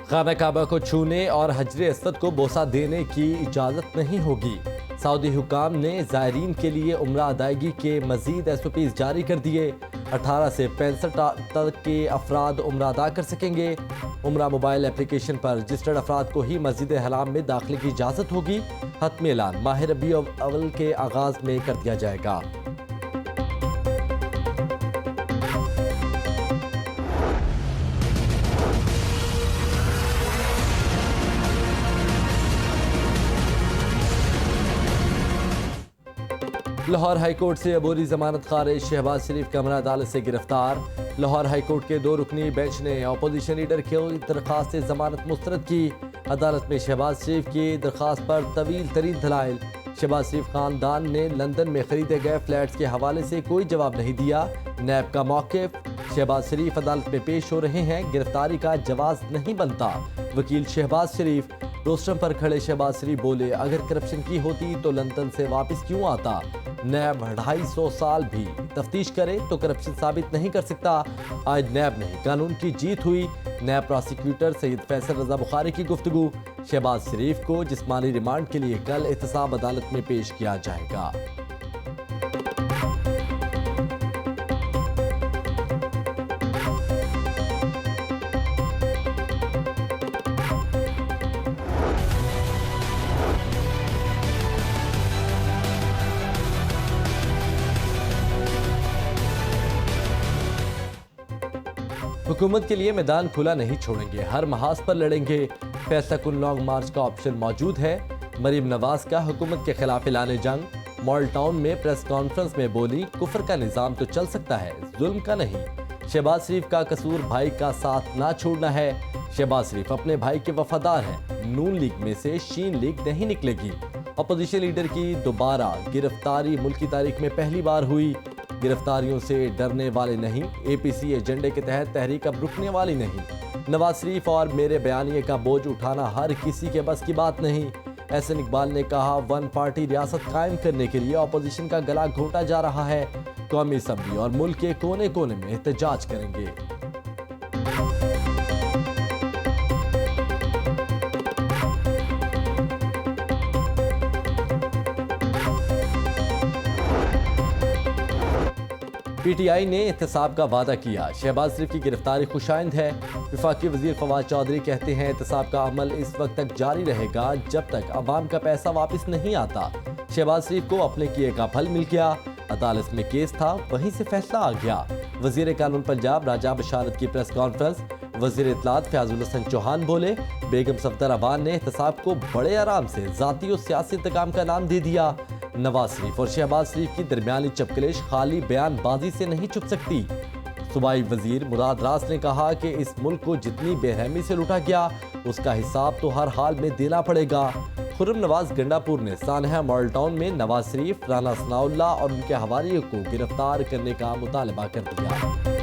खाना काबा को छूने और हजरे अस्वद को बोसा देने की इजाज़त नहीं होगी। सऊदी हुकाम ने ज़ायरीन के लिए उम्रा अदायगी के मज़ीद SOPs जारी कर दिए। 18 से 65 तक के अफराद उम्रा अदा कर सकेंगे। उम्रा मोबाइल एप्लीकेशन पर रजिस्टर्ड अफराद को ही मस्जिद हराम में दाखिले की इजाज़त होगी। हतमी ऐलान माह रबीउल अव्वल के आगाज़ में कर दिया जाएगा। लाहौर हाईकोर्ट से अबूरी जमानत खारिज, शहबाज शरीफ कमरा अदालत से गिरफ्तार। लाहौर हाईकोर्ट के 2 रुकनी बेंच ने अपोजिशन लीडर की दरख्वास्त से जमानत मुस्तरद की। अदालत में शहबाज शरीफ की दरख्वास्त पर तवील तरीन दलाइल। शहबाज शरीफ खानदान ने लंदन में खरीदे गए फ्लैट्स के हवाले से कोई जवाब नहीं दिया। नैब का मौक़िफ़, शहबाज शरीफ अदालत में पेश हो रहे हैं, गिरफ्तारी का जवाज नहीं बनता। वकील शहबाज शरीफ, रोस्टम पर खड़े शहबाज शरीफ बोले, अगर करप्शन की होती तो लंदन से वापस क्यों आता। नैब 250 साल भी तफ्तीश करे तो करप्शन साबित नहीं कर सकता। आज नैब नहीं कानून की जीत हुई। नैब प्रोसिक्यूटर सैयद फैसल रजा बुखारी की गुफ्तगू। शहबाज शरीफ को जिस्मानी रिमांड के लिए कल एहतसाब अदालत में पेश किया जाएगा। हुकूमत के लिए मैदान खुला नहीं छोड़ेंगे, हर महाज पर लड़ेंगे। फैसला कुन लॉन्ग मार्च का ऑप्शन मौजूद है। मरीम नवाज का हुकूमत के खिलाफ ऐलान जंग। मॉडल टाउन में प्रेस कॉन्फ्रेंस में बोली, कुफर का निज़ाम तो चल सकता है, जुल्म का नहीं। शहबाज शरीफ का कसूर भाई का साथ ना छोड़ना है। शहबाज शरीफ अपने भाई के वफादार हैं। नून लीग में से शीन लीग नहीं निकलेगी। अपोजिशन लीडर की दोबारा गिरफ्तारी मुल्क की तारीख में पहली बार हुई। गिरफ्तारियों से डरने वाले नहीं, APC एजेंडे के तहत तहरीक अब रुकने वाली नहीं। नवाज शरीफ और मेरे बयानिए का बोझ उठाना हर किसी के बस की बात नहीं। एहसन इकबाल ने कहा, 1 पार्टी रियासत कायम करने के लिए अपोजिशन का गला घोंटा जा रहा है। कौमी असम्बली और मुल्क के कोने कोने में एहतजाज करेंगे। PTI ने एहतसाब का वादा किया। शहबाज शरीफ की गिरफ्तारी खुशाइंद है। वफाकी वजीर फवाद चौधरी कहते हैं, एहतसाब का अमल इस वक्त तक जारी रहेगा जब तक अवाम का पैसा वापस नहीं आता। शहबाज शरीफ को अपने किए का फल मिल गया। अदालत में केस था, वहीं से फैसला आ गया। वजीर कानून पंजाब राजा बशारत की प्रेस कॉन्फ्रेंस। वजीर इत्तलात फयाजुल हसन चौहान बोले, बेगम सफदर अबान ने एहतसाब को बड़े आराम से जाती और सियासी इंतकाम का नाम दे दिया। नवाज शरीफ और शहबाज शरीफ की दरमियानी चपकलिश खाली बयानबाजी से नहीं छुप सकती। सूबाई वजीर मुराद रास ने कहा कि इस मुल्क को जितनी बेरहमी से लूटा गया उसका हिसाब तो हर हाल में देना पड़ेगा। खुर्रम नवाज गंडापुर ने सानहा मॉडल टाउन में नवाज शरीफ, राना सनाउल्लाह और उनके हवारियों को गिरफ्तार करने का मुतालबा कर दिया।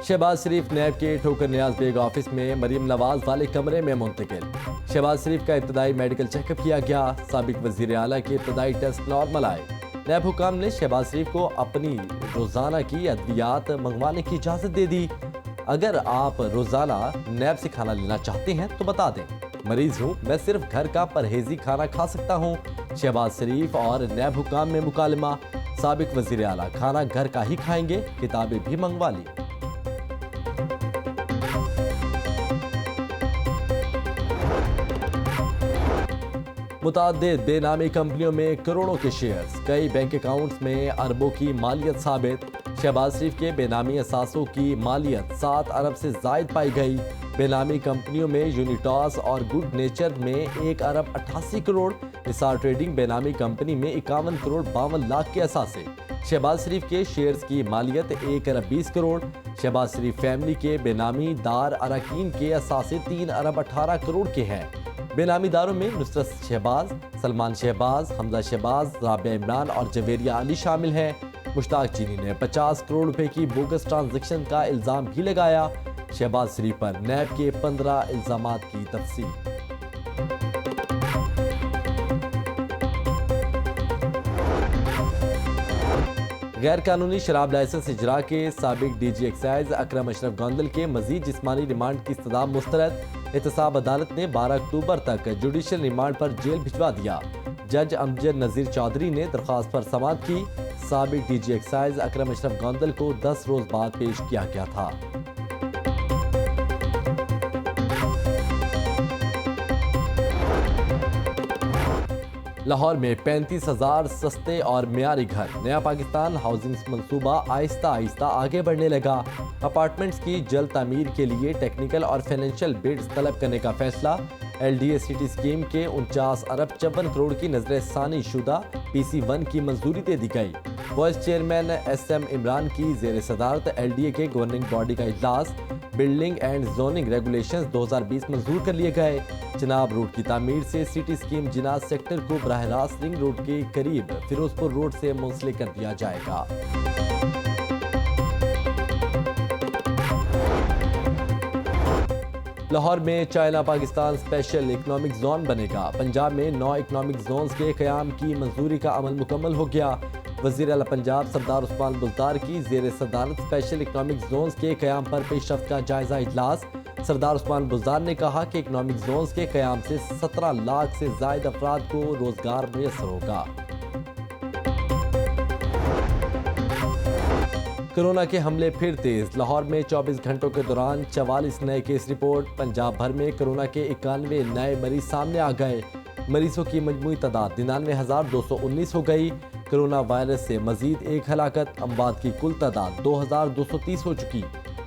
शहबाज शरीफ नैब के ठोकर नियाज बेग ऑफिस में मरीम नवाज वाले कमरे में मुंतकिल। शहबाज शरीफ का इब्तदाई मेडिकल चेकअप किया गया। साबिक वजीर आला के इब्तदाई टेस्ट नॉर्मल आए। नैब हुकाम ने शहबाज शरीफ को अपनी रोजाना की अद्वियात मंगवाने की इजाजत दे दी। अगर आप रोजाना नैब से खाना लेना चाहते हैं तो बता दें, मरीज हूँ, मैं सिर्फ घर का परहेजी खाना खा सकता हूँ। शहबाज शरीफ और नैब हुकाम में मुकालमा। साबिक वजीर आला खाना घर का ही खाएंगे, किताबें भी मंगवा ली। मुताद्दिद बेनामी कंपनियों में करोड़ों के शेयर्स, कई बैंक अकाउंट्स में अरबों की मालियत साबित। शहबाज शरीफ के बेनामी असासों की मालियत 7 अरब से जायद पाई गई। बेनामी कंपनियों में यूनिटॉस और गुड नेचर में 1 अरब 88 करोड़, निसार ट्रेडिंग बेनामी कंपनी में 51 करोड़ 52 लाख के असासे। शहबाज शरीफ के शेयर्स की मालियत 1 अरब 20 करोड़। शहबाज शरीफ फैमिली के बेनामी दार अरकान के असासे 3 अरब 18 करोड़ के हैं। बेनामीदारों में नुसरत शहबाज, सलमान शहबाज, हमजा शहबाज, राबिया इमरान और जवेरिया अली शामिल हैं। मुश्ताक चीनी ने 50 करोड़ रुपए की बोगस ट्रांजैक्शन का इल्जाम भी लगाया। शहबाज शरीफ पर नैब के 15 इल्जामात की तफसील। गैर कानूनी शराब लाइसेंस इजरा के साबिक डीजी एक्साइज अकरम अशरफ गोंदल के मजीद जिस्मानी रिमांड की इस्तदा मुस्तरद। एहतसाब अदालत ने 12 अक्टूबर तक जुडिशल रिमांड पर जेल भिजवा दिया। जज अमजद नज़ीर चौधरी ने दरख्वास्त पर समाअत की। साबिक डीजी एक्साइज अकरम अशरफ गोंदल को 10 रोज बाद पेश किया गया था। लाहौर में 35,000 सस्ते और मियारी घर। नया पाकिस्तान हाउसिंग मंसूबा आहिस्ता आहिस्ता आगे बढ़ने लगा। अपार्टमेंट्स की जल्द तामीर के लिए टेक्निकल और फाइनेंशियल बिड्स तलब करने का फैसला। LDA सिटी स्कीम के 49 अरब 54 करोड़ की नजरसानी शुदा PC1 की मंजूरी दे दी गई। वाइस चेयरमैन SM इमरान की जेर सदारत LDA के गवर्निंग बॉडी का इजलास। बिल्डिंग एंड जोनिंग रेगुलेशंस 2020 मंजूर कर लिए गए। चिनाब रोड की तामीर से सिटी स्कीम जिनाब सेक्टर को बराह रास्त रिंग रोड के करीब फिरोजपुर रोड से मुंसलिक कर दिया जाएगा। लाहौर में China Pakistan special economic zone बनेगा। पंजाब में 9 इकोनॉमिक जोन्स के क़याम की मंजूरी का अमल मुकम्मल हो गया। वज़ीर आला पंजाब सरदार उस्मान बुज़दार की जेर सदारत स्पेशल इकोनॉमिक जोन्स के क़याम पर पेशरफ्त का जायजा इजलास। सरदार उस्मान बुज़दार ने कहा कि इकोनॉमिक जोन्स के क़याम से 17 लाख से ज़ायद अफराद को रोजगार मुयस्सर होगा। कोरोना के हमले फिर तेज। लाहौर में 24 घंटों के दौरान 44 नए केस रिपोर्ट। पंजाब भर में कोरोना के 91 नए मरीज सामने आ गए। मरीजों की मजमूई तादाद 99,219 हो गई। कोरोना वायरस से मजीद एक हलाकत। अमवात की कुल तादाद 2,230 हो चुकी।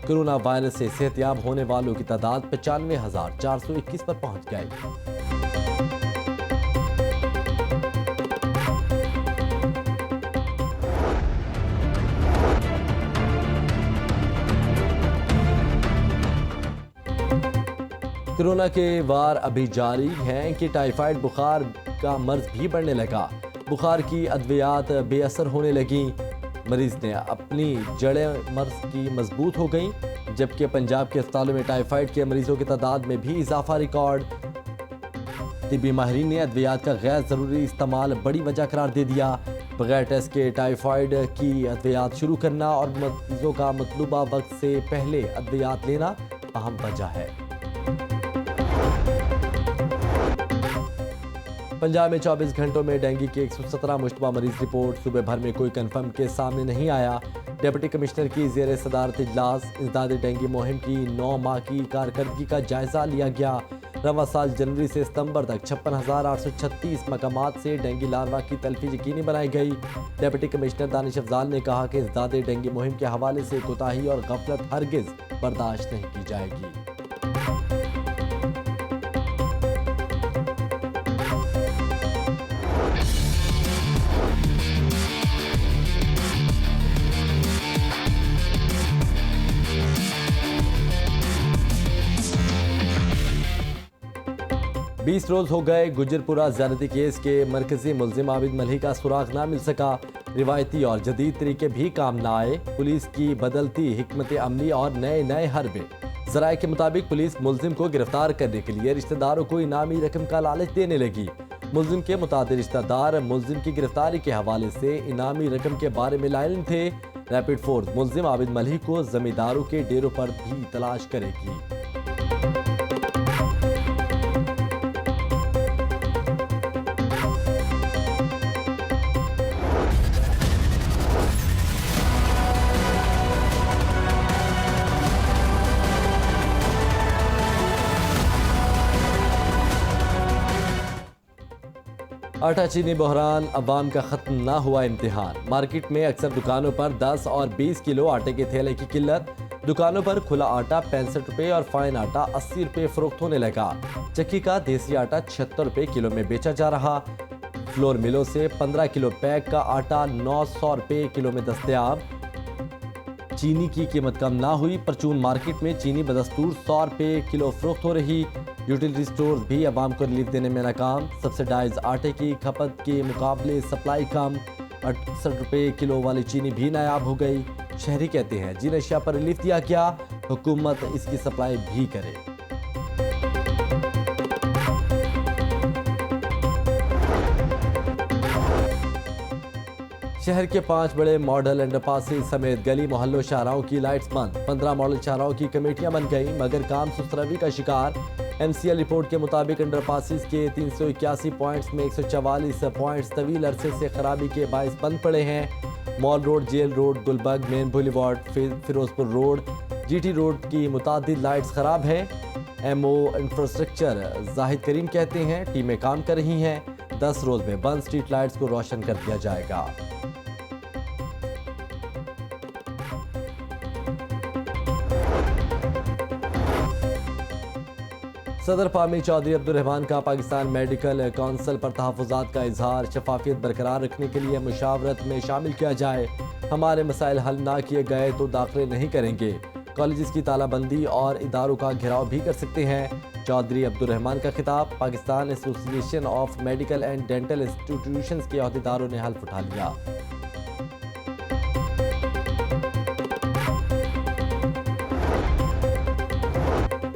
कोरोना वायरस से सेहतयाब होने वालों की तादाद 95,421 पर पहुंच गई। कोरोना के वार अभी जारी हैं कि टाइफाइड बुखार का मर्ज भी बढ़ने लगा। बुखार की अद्वियात बेअसर होने लगी। मरीज ने अपनी जड़ें मर्ज की मजबूत हो गईं, जबकि पंजाब के अस्पतालों में टाइफाइड के मरीजों की तादाद में भी इजाफा रिकॉर्ड। तिब्बी माहिरीन ने अद्वियात का गैर ज़रूरी इस्तेमाल बड़ी वजह करार दे दिया। बगैर टेस्ट के टाइफाइड की अद्वियात शुरू करना और मरीजों का मतलूबा वक्त से पहले अद्वियात लेना अहम वजह है। पंजाब में 24 घंटों में डेंगू के 117 मुश्तबा मरीज रिपोर्ट। सूबे भर में कोई कन्फर्म केस सामने नहीं आया। डिप्टी कमिश्नर की जेर सदारत इजलास। इंसदाद डेंगू मुहिम की 9 माह की कारकर्दगी का जायजा लिया गया। रवां साल जनवरी से सितंबर तक 56,836 मकामात से डेंगू लार्वा की तल्फी यकीनी बनाई गई। डिप्टी कमिश्नर दानिश अफजाल ने कहा कि इंसदाद डेंगू मुहिम के हवाले से कोताही और गफलत हरगिज बर्दाश्त नहीं की जाएगी। बीस रोज हो गए गुजरपुरा ज्यादती केस के मरकजी मुलजिम आबिद मलिक का सुराग ना मिल सका। रिवायती और जदीद तरीके भी काम ना आए। पुलिस की बदलती हिकमत अमली और नए नए हरबे। जराये के मुताबिक पुलिस मुलजिम को गिरफ्तार करने के लिए रिश्तेदारों को इनामी रकम का लालच देने लगी। मुलजिम के मुतादिद रिश्तेदार मुलजिम की गिरफ्तारी के हवाले से इनामी रकम के बारे में लाइल थे। रैपिड फोर्स मुलजिम आबिद मलिक को जमींदारों के डेरों पर भी तलाश करेगी। आटा चीनी बहरान, अवाम का खत्म ना हुआ इम्तिहान। मार्केट में अक्सर दुकानों पर 10 और 20 किलो आटे के थैले की किल्लत। दुकानों पर खुला आटा 65 रुपये और फाइन आटा 80 रुपये फरोख्त होने लगा। चक्की का देसी आटा 76 रुपये किलो में बेचा जा रहा। फ्लोर मिलों से 15 किलो पैक का आटा 900 रुपये किलो में दस्तयाब। चीनी की कीमत कम ना हुई। परचून मार्केट में चीनी बदस्तूर 100 रुपये किलो फरोख्त हो रही। यूटिलिटी स्टोर भी आवाम को रिलीफ देने में नाकाम। सब्सिडाइज आटे की खपत के मुकाबले सप्लाई कम। 68 रुपये किलो वाली चीनी भी नायाब हो गई। शहरी कहते हैं जिन अशिया पर रिलीफ दिया गया हुकूमत इसकी सप्लाई भी करे। शहर के 5 बड़े मॉडल अंडरपासेस समेत गली मोहल्लों शाहराहों की लाइट्स बंद। 15 मॉडल शाहराहों की कमेटियां बन गई मगर काम सुस्तरवी का शिकार। MCL रिपोर्ट के मुताबिक अंडरपासेस के 381 पॉइंट्स में 144 पॉइंट्स तवील अरसे से खराबी के बायस बंद पड़े हैं। Mall road, jail road, Gulberg main boulevard, Ferozepur road, GT road की मुतादिद लाइट्स खराब हैं। MO इंफ्रास्ट्रक्चर जाहिद करीम कहते हैं टीमें काम कर रही हैं। 10 रोज में बंद स्ट्रीट लाइट्स को रोशन कर दिया जाएगा। सदर पामी चौधरी अब्दुल रहमान का पाकिस्तान मेडिकल काउंसिल पर तहफ़्फ़ुज़ात का इजहार। शफाफियत बरकरार रखने के लिए मुशावरत में शामिल किया जाए। हमारे मसाइल हल ना किए गए तो दाखिले नहीं करेंगे। कॉलेजेस की तालाबंदी और इदारों का घेराव भी कर सकते हैं। चौधरी अब्दुल रहमान का खिताब। Pakistan association of medical and dental institutions के अहदेदारों ने हल्फ उठा लिया।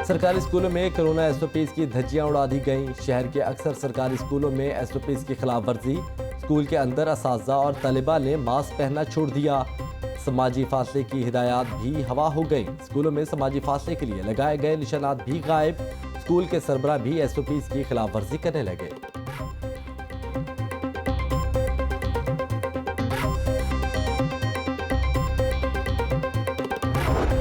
सरकारी स्कूलों में कोरोना SOPs की धज्जियां उड़ा दी गईं। शहर के अक्सर सरकारी स्कूलों में SOPs की खिलाफ वर्जी। स्कूल के अंदर असातिज़ा और तलिबा ने मास्क पहनना छोड़ दिया। समाजी फासले की हिदायत भी हवा हो गई। स्कूलों में समाजी फासले के लिए लगाए गए निशानात भी गायब। स्कूल के सरबराह भी SOPs की खिलाफ वर्जी करने लगे।